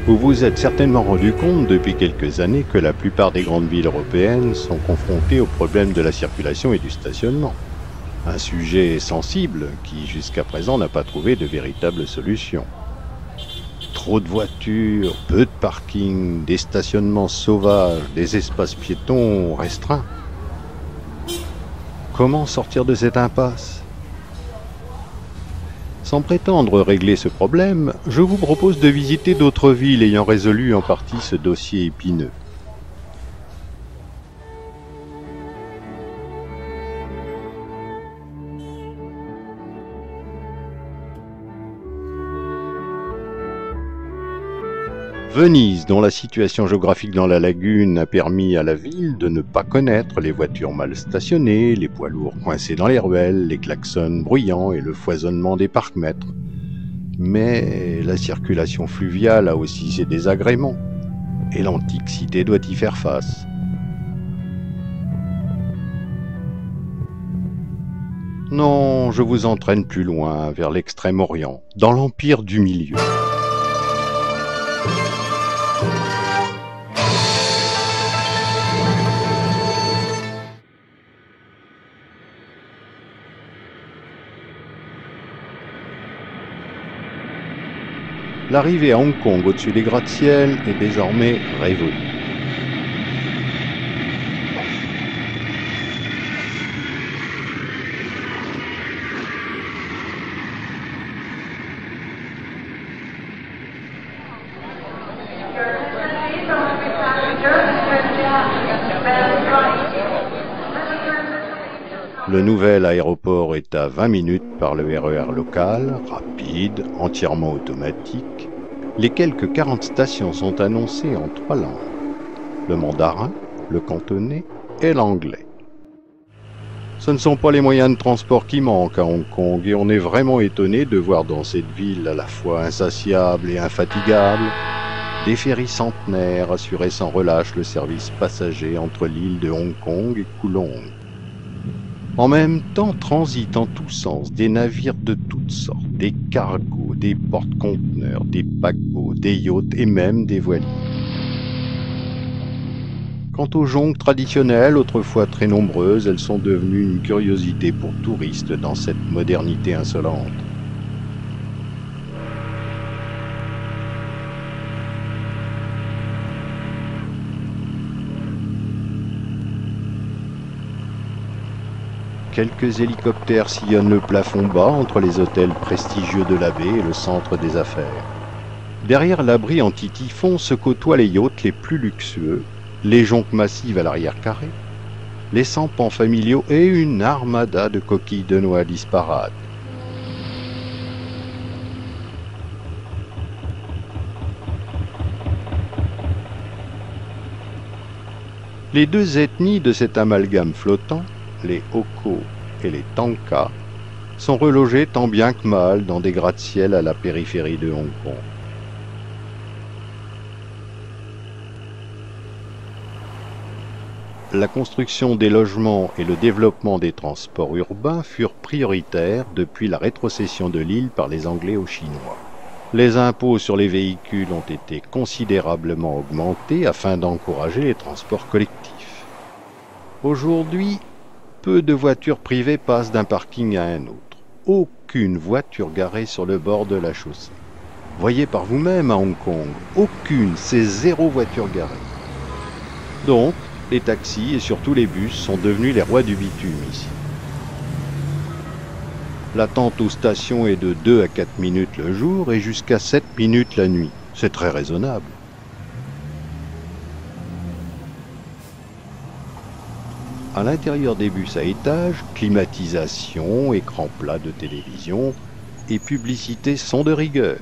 Vous vous êtes certainement rendu compte depuis quelques années que la plupart des grandes villes européennes sont confrontées au problème de la circulation et du stationnement. Un sujet sensible qui jusqu'à présent n'a pas trouvé de véritable solution. Trop de voitures, peu de parking, des stationnements sauvages, des espaces piétons restreints. Comment sortir de cette impasse ? Sans prétendre régler ce problème, je vous propose de visiter d'autres villes ayant résolu en partie ce dossier épineux. Venise, dont la situation géographique dans la lagune a permis à la ville de ne pas connaître les voitures mal stationnées, les poids lourds coincés dans les ruelles, les klaxons bruyants et le foisonnement des parcs-mètres. Mais la circulation fluviale a aussi ses désagréments, et l'antique cité doit y faire face. Non, je vous entraîne plus loin, vers l'Extrême-Orient, dans l'Empire du Milieu. L'arrivée à Hong Kong au-dessus des gratte-ciel est désormais révolue. Le nouvel aéroport est à 20 minutes par le RER local, rapide, entièrement automatique. Les quelques 40 stations sont annoncées en 3 langues, le mandarin, le cantonais et l'anglais. Ce ne sont pas les moyens de transport qui manquent à Hong Kong et on est vraiment étonné de voir dans cette ville à la fois insatiable et infatigable des ferries centenaires assuraient sans relâche le service passager entre l'île de Hong Kong et Kowloon. En même temps transitent en tous sens des navires de toutes sortes, des cargos, des porte-conteneurs, des paquebots, des yachts et même des voiliers. Quant aux jonques traditionnelles, autrefois très nombreuses, elles sont devenues une curiosité pour touristes dans cette modernité insolente. Quelques hélicoptères sillonnent le plafond bas entre les hôtels prestigieux de la baie et le centre des affaires. Derrière l'abri anti-typhon se côtoient les yachts les plus luxueux, les jonques massives à l'arrière-carré, les sampans familiaux et une armada de coquilles de noix disparates. Les deux ethnies de cet amalgame flottant, les Hoko et les Tanka, sont relogés tant bien que mal dans des gratte-ciel à la périphérie de Hong Kong. La construction des logements et le développement des transports urbains furent prioritaires depuis la rétrocession de l'île par les Anglais aux Chinois. Les impôts sur les véhicules ont été considérablement augmentés afin d'encourager les transports collectifs. Aujourd'hui, peu de voitures privées passent d'un parking à un autre. Aucune voiture garée sur le bord de la chaussée. Voyez par vous-même à Hong Kong, aucune, c'est 0 voiture garée. Donc, les taxis et surtout les bus sont devenus les rois du bitume ici. L'attente aux stations est de 2 à 4 minutes le jour et jusqu'à 7 minutes la nuit. C'est très raisonnable. À l'intérieur des bus à étage, climatisation, écran plat de télévision et publicité sont de rigueur.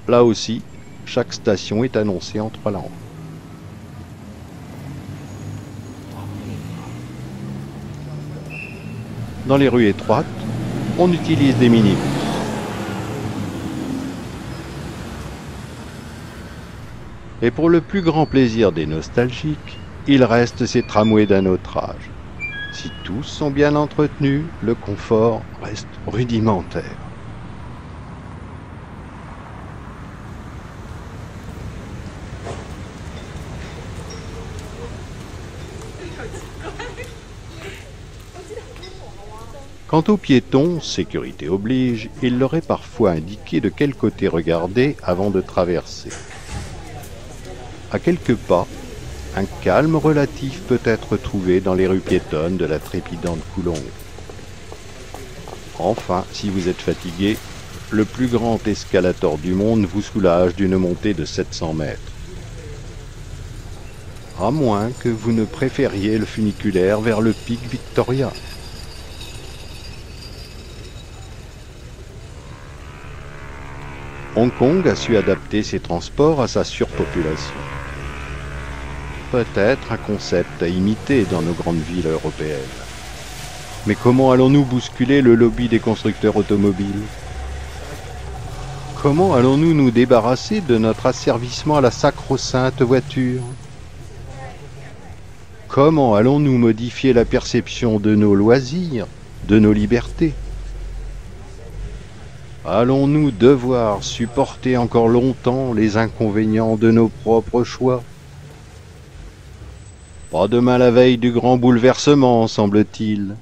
Là aussi, chaque station est annoncée en 3 langues. Dans les rues étroites, on utilise des minibus. Et pour le plus grand plaisir des nostalgiques, il reste ces tramways d'un autre âge. Si tous sont bien entretenus, le confort reste rudimentaire. Quant aux piétons, sécurité oblige, il leur est parfois indiqué de quel côté regarder avant de traverser. À quelques pas, un calme relatif peut être trouvé dans les rues piétonnes de la trépidante Coulombe. Enfin, si vous êtes fatigué, le plus grand escalator du monde vous soulage d'une montée de 700 mètres. À moins que vous ne préfériez le funiculaire vers le pic Victoria. Hong Kong a su adapter ses transports à sa surpopulation. Peut-être un concept à imiter dans nos grandes villes européennes. Mais comment allons-nous bousculer le lobby des constructeurs automobiles? Comment allons-nous nous débarrasser de notre asservissement à la sacro-sainte voiture? Comment allons-nous modifier la perception de nos loisirs, de nos libertés? Allons-nous devoir supporter encore longtemps les inconvénients de nos propres choix? Pas demain la veille du grand bouleversement, semble-t-il.